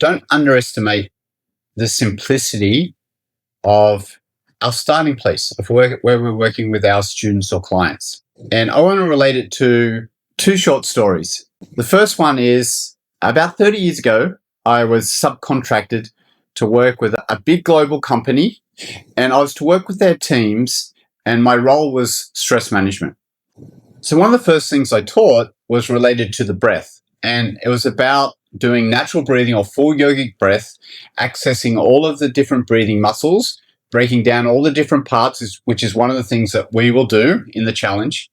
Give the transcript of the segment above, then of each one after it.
don't underestimate the simplicity of our starting place of where we're working with our students or clients. And I want to relate it to two short stories. The first one is about 30 years ago, I was subcontracted to work with a big global company, and I was to work with their teams, and my role was stress management. So one of the first things I taught was related to the breath, and it was about doing natural breathing or full yogic breath, accessing all of the different breathing muscles, breaking down all the different parts, which is one of the things that we will do in the challenge,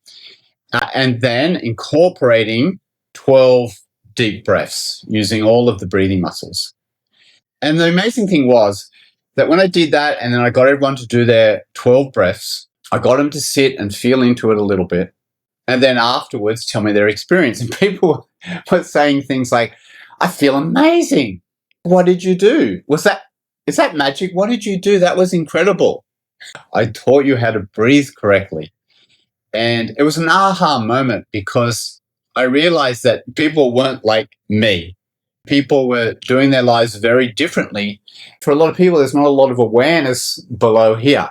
and then incorporating 12 deep breaths using all of the breathing muscles. And the amazing thing was that when I did that and then I got everyone to do their 12 breaths, I got them to sit and feel into it a little bit. And then afterwards, tell me their experience. And people were saying things like, I feel amazing. What did you do? Is that magic? What did you do? That was incredible. I taught you how to breathe correctly. And it was an aha moment because I realized that people weren't like me. People were doing their lives very differently. For a lot of people, there's not a lot of awareness below here,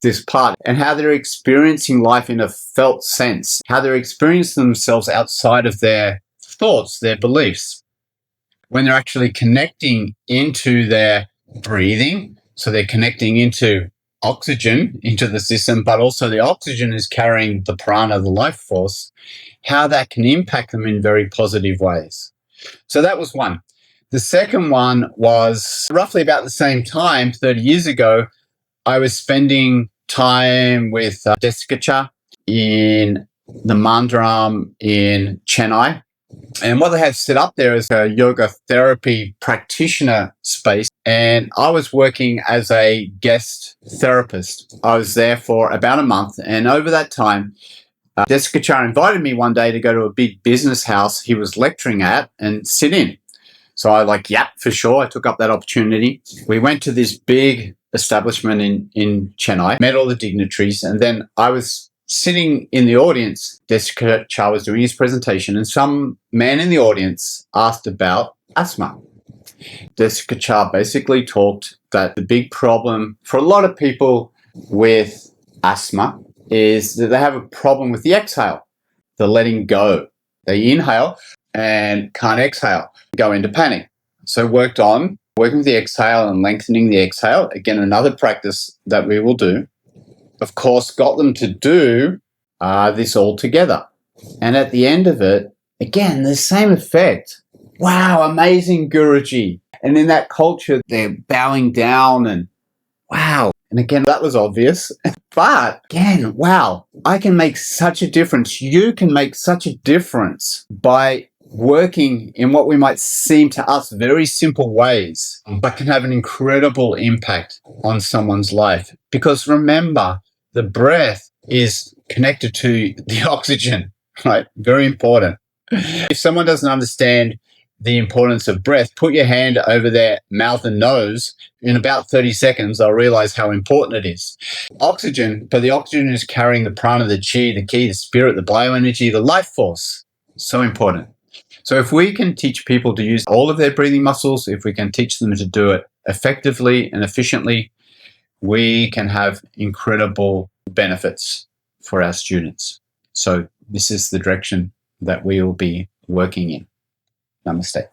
this part, and how they're experiencing life in a felt sense, how they're experiencing themselves outside of their thoughts, their beliefs, when they're actually connecting into their breathing. So they're connecting into oxygen into the system, but also the oxygen is carrying the prana, the life force, how that can impact them in very positive ways. So that was one. The second one was roughly about the same time, 30 years ago, I was spending time with Jessica Cha in the Mandram in Chennai. And what they have set up there is a yoga therapy practitioner space. And I was working as a guest therapist. I was there for about a month. And over that time, Jessica Cha invited me one day to go to a big business house he was lecturing at and sit in. So I for sure. I took up that opportunity. We went to this big establishment in Chennai, met all the dignitaries, and then I was sitting in the audience. Jessica Cha was doing his presentation, and some man in the audience asked about asthma. Jessica Cha basically talked that the big problem for a lot of people with asthma is that they have a problem with the exhale, the letting go. They inhale and can't exhale, go into panic. So working with the exhale and lengthening the exhale. Again, another practice that we will do. Of course, got them to do this all together. And at the end of it, again, the same effect. Wow, amazing, Guruji. And in that culture, they're bowing down and wow. And again, that was obvious. But again, wow, I can make such a difference. You can make such a difference by working in what we might seem to us very simple ways, but can have an incredible impact on someone's life. Because remember, the breath is connected to the oxygen, right? Very important. If someone doesn't understand the importance of breath, put your hand over their mouth and nose. In about 30 seconds, they'll realize how important it is. Oxygen, but the oxygen is carrying the prana, the chi, the ki, the spirit, the bioenergy, the life force. So important. So if we can teach people to use all of their breathing muscles, if we can teach them to do it effectively and efficiently, we can have incredible benefits for our students. So this is the direction that we will be working in. Namaste.